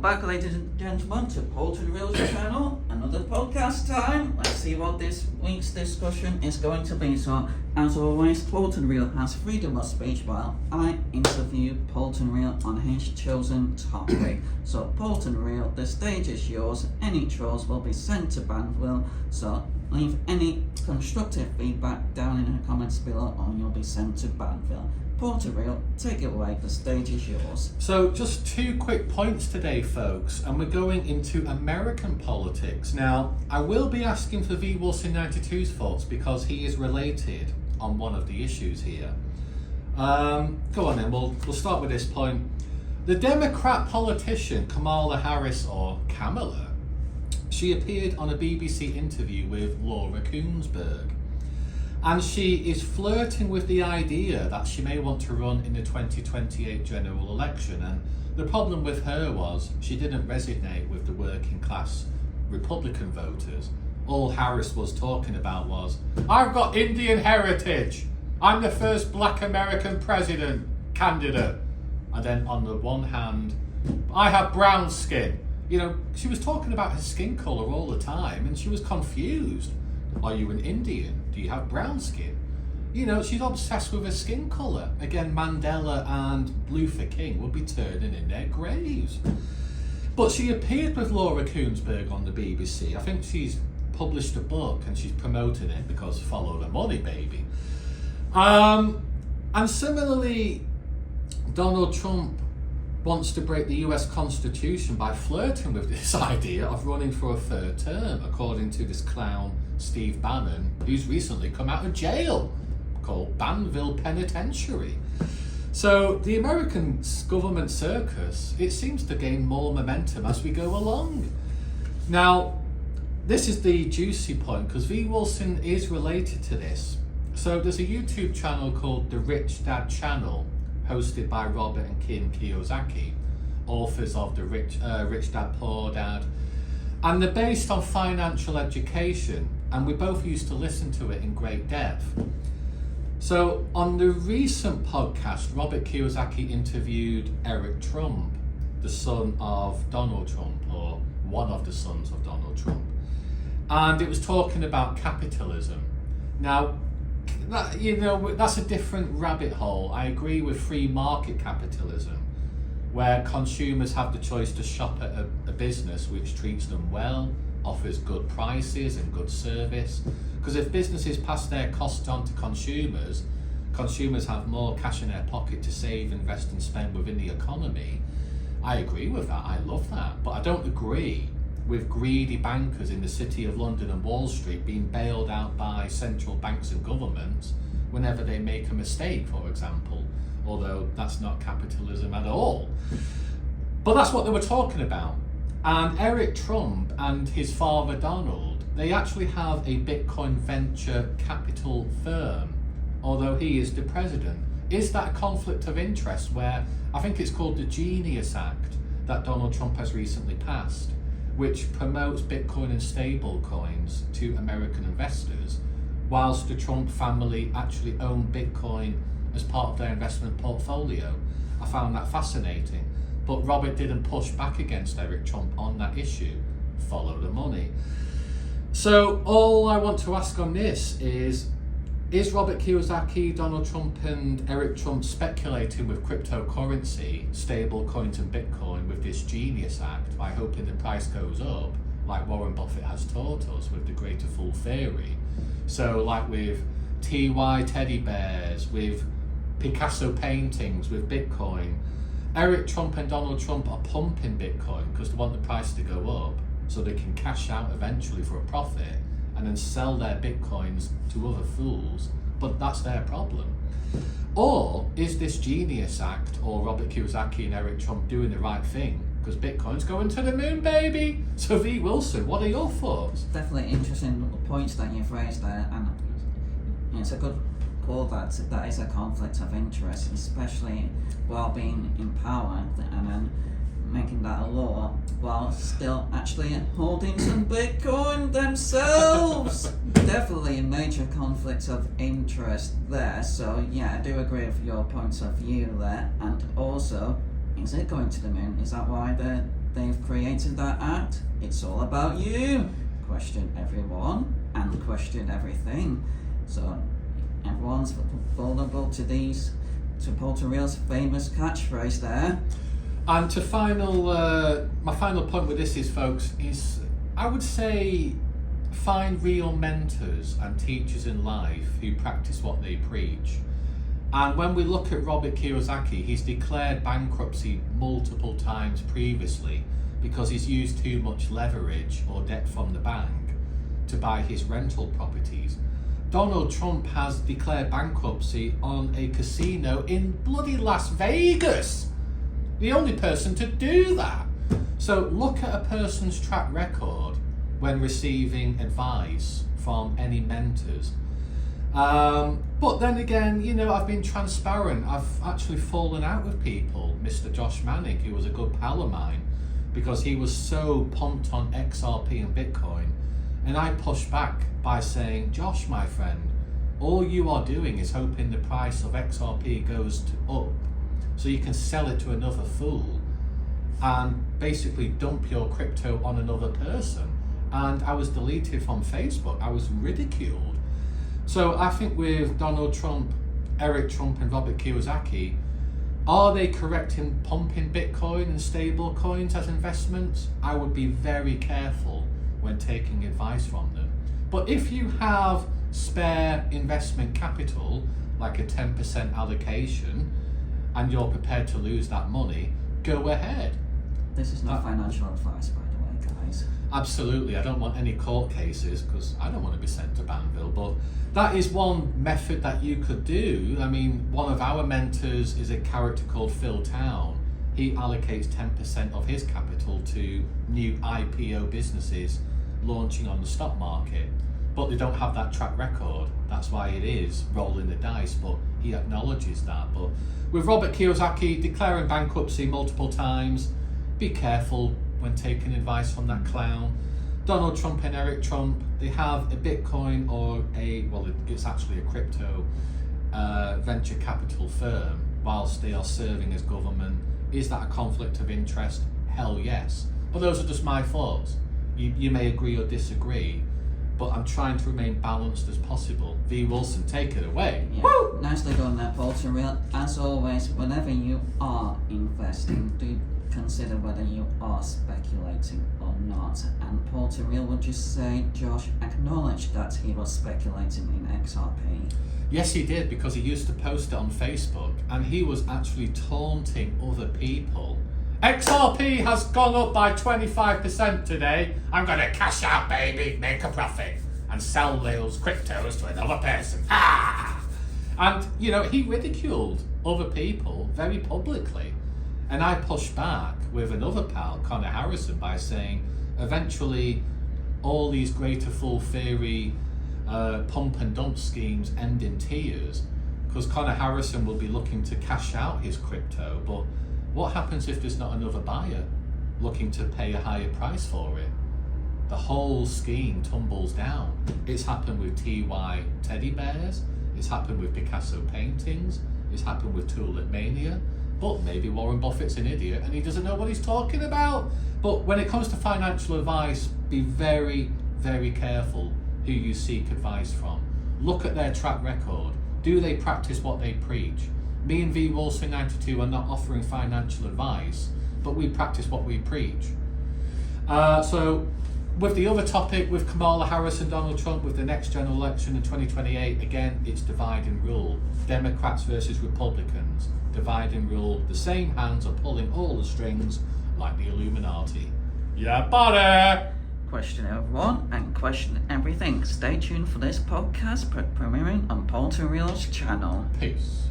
back, ladies and gentlemen, to Poultry Reels channel. Another podcast time. Let's see what this week's discussion is going to be. So, as always, Poultry Reel has freedom of speech while I interview Poultry Reel on his chosen topic. So, Poultry Reel, the stage is yours. Any trolls will be sent to Banville. So, leave any constructive feedback down in the comments below, or you'll be sent to Banville. Poultry Reel, take it away, the stage is yours. So just 2 quick points today, folks, and we're going into American politics. Now, I will be asking for V. Wilson 92's thoughts because he is related on one of the issues here. Go on then, we'll start with this point. The Democrat politician Kamala Harris, or Kamala, she appeared on a BBC interview with Laura Kuenssberg. And she is flirting with the idea that she may want to run in the 2028 general election. And the problem with her was she didn't resonate with the working class Republican voters. All Harris was talking about was, I've got Indian heritage. I'm the first black American president candidate. And then on the one hand, I have brown skin. You know, she was talking about her skin colour all the time and she was confused. Are you an Indian? Do you have brown skin? You know, she's obsessed with her skin colour. Again, Mandela and Luther King would be turning in their graves. But she appeared with Laura Kuenssberg on the BBC. I think she's published a book and she's promoting it because follow the money, baby. And similarly, Donald Trump wants to break the US Constitution by flirting with this idea of running for a third term, according to this clown Steve Bannon, who's recently come out of jail, called Banville Penitentiary. So the American government circus, it seems to gain more momentum as we go along. Now, this is the juicy point, because V. Wilson is related to this. So there's a YouTube channel called The Rich Dad Channel, hosted by Robert and Kim Kiyosaki, authors of the Rich Dad, Poor Dad. And they're based on financial education, and we both used to listen to it in great depth. So on the recent podcast, Robert Kiyosaki interviewed Eric Trump, the son of Donald Trump, or one of the sons of Donald Trump. And it was talking about capitalism. Now, that's a different rabbit hole. I agree with free market capitalism, where consumers have the choice to shop at a business which treats them well, offers good prices and good service. Because if businesses pass their costs on to consumers have more cash in their pocket to save, invest and spend within the economy. I agree with that, I love that. But I don't agree with greedy bankers in the City of London and Wall Street being bailed out by central banks and governments whenever they make a mistake, for example. Although that's not capitalism at all. But that's what they were talking about. And Eric Trump and his father Donald, they actually have a Bitcoin venture capital firm, although he is the president. Is that a conflict of interest where, I think it's called the Genius Act that Donald Trump has recently passed, which promotes Bitcoin and stable coins to American investors, whilst the Trump family actually own Bitcoin as part of their investment portfolio. I found that fascinating. But Robert didn't push back against Eric Trump on that issue. Follow the money. So all I want to ask on this is Robert Kiyosaki, Donald Trump and Eric Trump speculating with cryptocurrency, stable coins and Bitcoin with this Genius Act by hoping the price goes up, like Warren Buffett has taught us with the greater fool theory? So like with TY teddy bears, with Picasso paintings, with Bitcoin, Eric Trump and Donald Trump are pumping Bitcoin because they want the price to go up so they can cash out eventually for a profit and then sell their Bitcoins to other fools, but that's their problem. Or is this Genius Act or Robert Kiyosaki and Eric Trump doing the right thing? Because Bitcoin's going to the moon, baby! So V. Wilson, what are your thoughts? Definitely interesting points that you've raised there, and it's a good call that is a conflict of interest, especially while being in power and then making that a law while still actually holding some Bitcoin themselves. Definitely a major conflict of interest there. So yeah, I do agree with your points of view there. And also, is it going to the moon? Is that why they've created that act. It's all about you. Question everyone and question everything. So everyone's vulnerable to Polter Real's famous catchphrase there. And my final point with this is, folks, is I would say find real mentors and teachers in life who practice what they preach. And when we look at Robert Kiyosaki, he's declared bankruptcy multiple times previously because he's used too much leverage or debt from the bank to buy his rental properties. Donald Trump has declared bankruptcy on a casino in bloody Las Vegas. The only person to do that. So look at a person's track record when receiving advice from any mentors. But then again, you know, I've been transparent. I've actually fallen out with people. Mr. Josh Manning, who was a good pal of mine, because he was so pumped on XRP and Bitcoin. And I pushed back by saying, Josh, my friend, all you are doing is hoping the price of XRP goes up so you can sell it to another fool and basically dump your crypto on another person. And I was deleted from Facebook. I was ridiculed. So I think with Donald Trump, Eric Trump and Robert Kiyosaki, are they correct in pumping Bitcoin and stable coins as investments? I would be very careful when taking advice from them. But if you have spare investment capital, like a 10% allocation, and you're prepared to lose that money, go ahead. This is not financial advice, by the way, guys. Absolutely, I don't want any court cases because I don't want to be sent to Banville, but that is one method that you could do. I mean, one of our mentors is a character called Phil Town. He allocates 10% of his capital to new IPO businesses launching on the stock market, but they don't have that track record. That's why it is rolling the dice, but he acknowledges that. But with Robert Kiyosaki declaring bankruptcy multiple times, be careful when taking advice from that clown. Donald Trump and Eric Trump, they have a Bitcoin or it's actually a crypto venture capital firm whilst they are serving as government. Is that a conflict of interest? Hell yes. But those are just my thoughts. You may agree or disagree, but I'm trying to remain balanced as possible. V. Wilson, take it away. Yeah. Woo! Nicely done there, Polter Real. As always, whenever you are investing, do consider whether you are speculating or not. And Polter Real would just say Josh acknowledged that he was speculating in XRP. Yes, he did, because he used to post it on Facebook, and he was actually taunting other people. XRP has gone up by 25% today. I'm going to cash out, baby, make a profit, and sell those cryptos to another person. Ah! And, you know, he ridiculed other people very publicly. And I pushed back with another pal, Connor Harrison, by saying, eventually, all these greater full theory pump and dump schemes end in tears, because Connor Harrison will be looking to cash out his crypto, but what happens if there's not another buyer looking to pay a higher price for it? The whole scheme tumbles down. It's happened with TY teddy bears, it's happened with Picasso paintings, it's happened with Tulip Mania, but maybe Warren Buffett's an idiot and he doesn't know what he's talking about. But when it comes to financial advice, be very, very careful who you seek advice from. Look at their track record. Do they practice what they preach? Me and V. Wilson 92 are not offering financial advice, but we practice what we preach. So with the other topic, with Kamala Harris and Donald Trump, with the next general election in 2028, again, it's divide and rule. Democrats versus Republicans, divide and rule. The same hands are pulling all the strings like the Illuminati. Yeah, buddy! Question everyone and question everything. Stay tuned for this podcast premiering on Polter Real's channel. Peace.